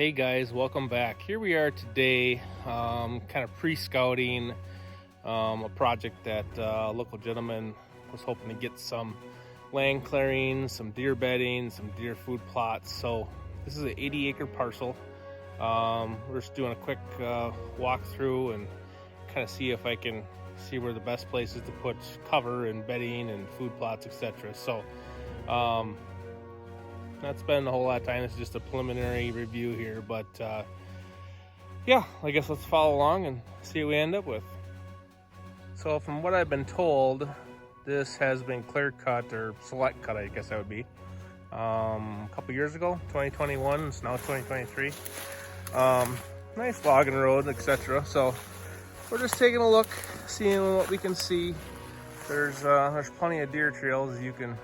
Hey guys, welcome back. Here we are today, kind of pre-scouting a project that a local gentleman was hoping to get some land clearing, some deer bedding, some deer food plots. So this is an 80-acre parcel. We're just doing a quick walkthrough and kind of see if I can see where the best places to put cover and bedding and food plots, etc. So not spending a whole lot of time. It's just a preliminary review here, but yeah, I guess let's follow along and see what we end up with. So from what I've been told, this has been clear cut or select cut, I guess that would be, a couple years ago, 2021. It's now 2023. Nice logging road, etc. So we're just taking a look, seeing what we can see. There's plenty of deer trails as you can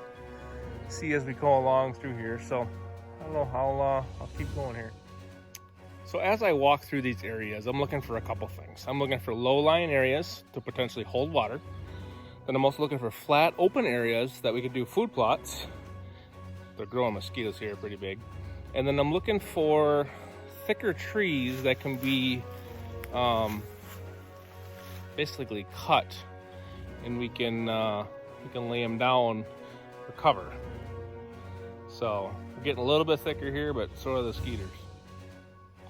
see as we go along through here. So I don't know, I'll keep going here. So as I walk through these areas, I'm looking for a couple things. I'm looking for low-lying areas to potentially hold water. Then I'm also looking for flat, open areas that we could do food plots. They're growing mosquitoes here pretty big. And then I'm looking for thicker trees that can be basically cut, and we can lay them down for cover. So we're getting a little bit thicker here, but so are the skeeters.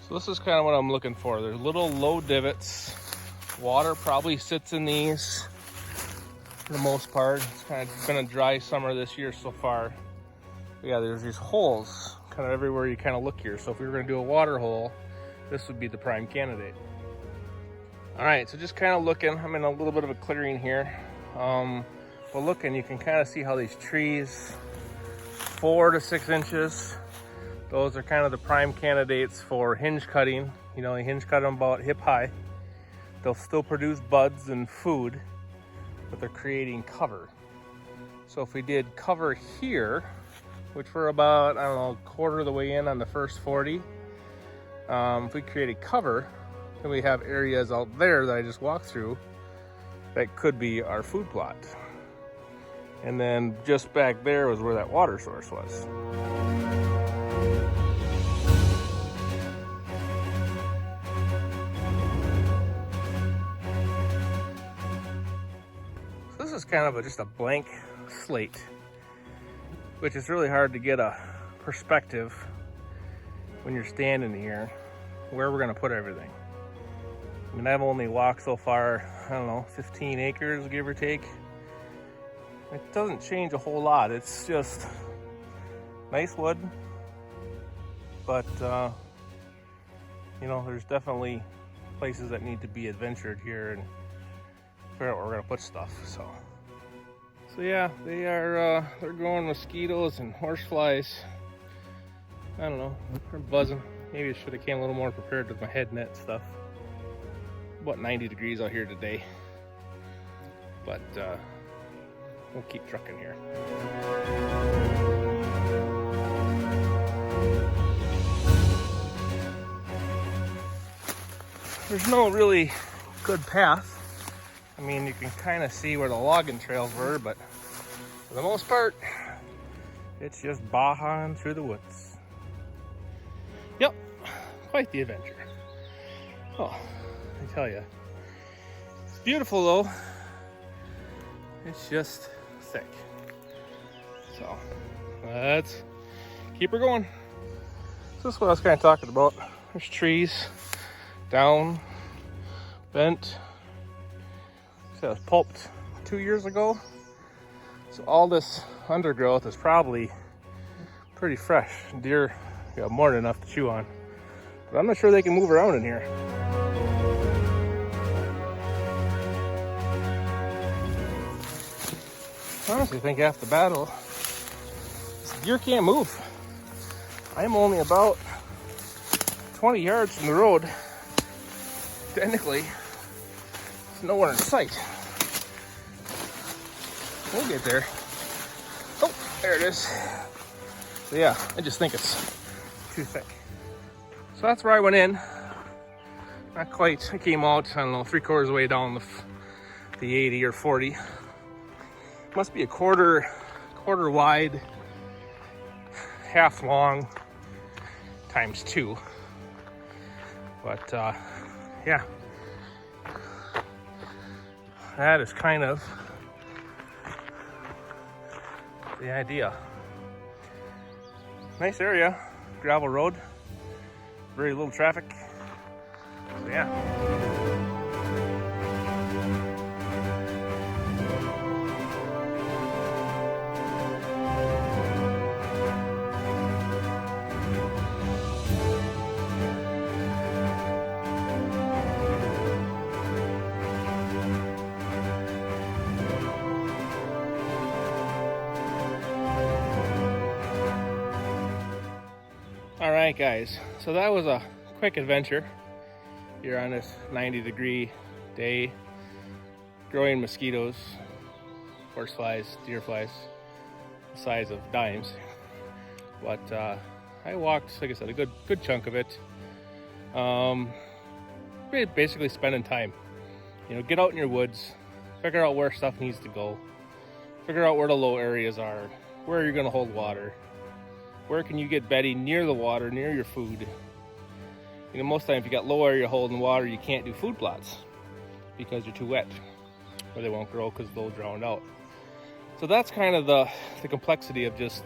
So this is kind of what I'm looking for. There's little low divots. Water probably sits in these for the most part. It's kind of been a dry summer this year so far. But yeah, there's these holes kind of everywhere you kind of look here. So if we were going to do a water hole, this would be the prime candidate. All right, so just kind of looking. I'm in a little bit of a clearing here. But looking, you can kind of see how these trees, 4 to 6 inches, those are kind of the prime candidates for hinge cutting. You know, you hinge cut them about hip high. They'll still produce buds and food, but they're creating cover. So if we did cover here, which we're about, I don't know, a quarter of the way in on the first 40, if we created cover, then we have areas out there that I just walked through that could be our food plot. And then just back there was where that water source was. So this is kind of just a blank slate, which is really hard to get a perspective when you're standing here where we're going to put everything. I mean, I've only walked so far, I don't know, 15 acres, give or take. It doesn't change a whole lot. It's just nice wood, but you know, there's definitely places that need to be adventured here and figure out where we're gonna put stuff. So yeah, they're growing mosquitoes and horseflies. I don't know, they're buzzing. Maybe I should have came a little more prepared with my head net stuff. About 90 degrees out here today, but we'll keep trucking here. There's no really good path. I mean, you can kind of see where the logging trails were, but for the most part, it's just bahaing through the woods. Yep, quite the adventure. Oh, I tell you, it's beautiful though. It's just thick. So let's keep her going. So this is what I was kind of talking about. There's trees down, bent. So it was pulped 2 years ago. So all this undergrowth is probably pretty fresh. Deer got more than enough to chew on. But I'm not sure they can move around in here. I honestly think half the battle is the deer can't move. I'm only about 20 yards from the road. Technically, it's nowhere in sight. We'll get there. Oh, there it is. So yeah, I just think it's too thick. So that's where I went in. Not quite. I came out, I don't know, 3/4 of the way down the 80 or 40. Must be a quarter wide, half long, times 2. But yeah, that is kind of the idea. Nice area, gravel road, very little traffic. So yeah. All right, guys, so that was a quick adventure here on this 90-degree day, growing mosquitoes, horseflies, deer flies, the size of dimes. But I walked, like I said, a good chunk of it. Basically spending time. You know, get out in your woods, figure out where stuff needs to go, figure out where the low areas are, where you're gonna hold water. Where can you get bedding near the water, near your food? You know, most of the time if you got low area holding water, you can't do food plots because they're too wet, or they won't grow because they'll drown out. So that's kind of the complexity of just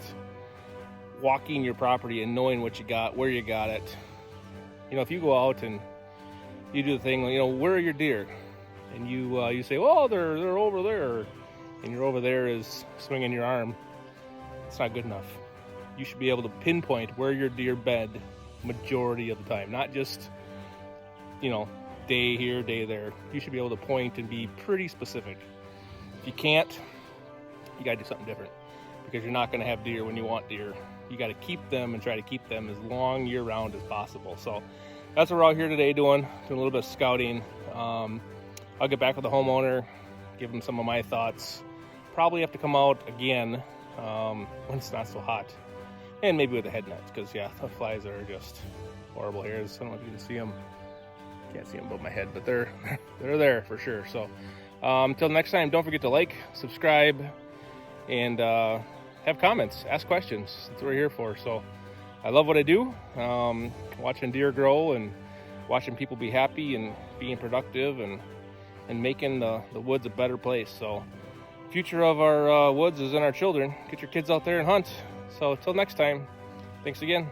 walking your property and knowing what you got, where you got it. You know, if you go out and you do the thing, you know, where are your deer? And you say, well, they're over there, and your over there is swinging your arm. It's not good enough. You should be able to pinpoint where your deer bed majority of the time, not just, you know, day here, day there. You should be able to point and be pretty specific. If you can't, you gotta do something different, because you're not gonna have deer when you want deer. You gotta keep them and try to keep them as long year round as possible. So that's what we're out here today doing a little bit of scouting. I'll get back with the homeowner, give him some of my thoughts. Probably have to come out again when it's not so hot. And maybe with the head nets, because yeah, the flies are just horrible here. I don't know if you can see them. Can't see them above my head, but they're there for sure. So until next time, don't forget to like, subscribe, and have comments, ask questions. That's what we're here for. So I love what I do. Watching deer grow and watching people be happy and being productive and making the woods a better place. So future of our woods is in our children. Get your kids out there and hunt. So until next time, thanks again.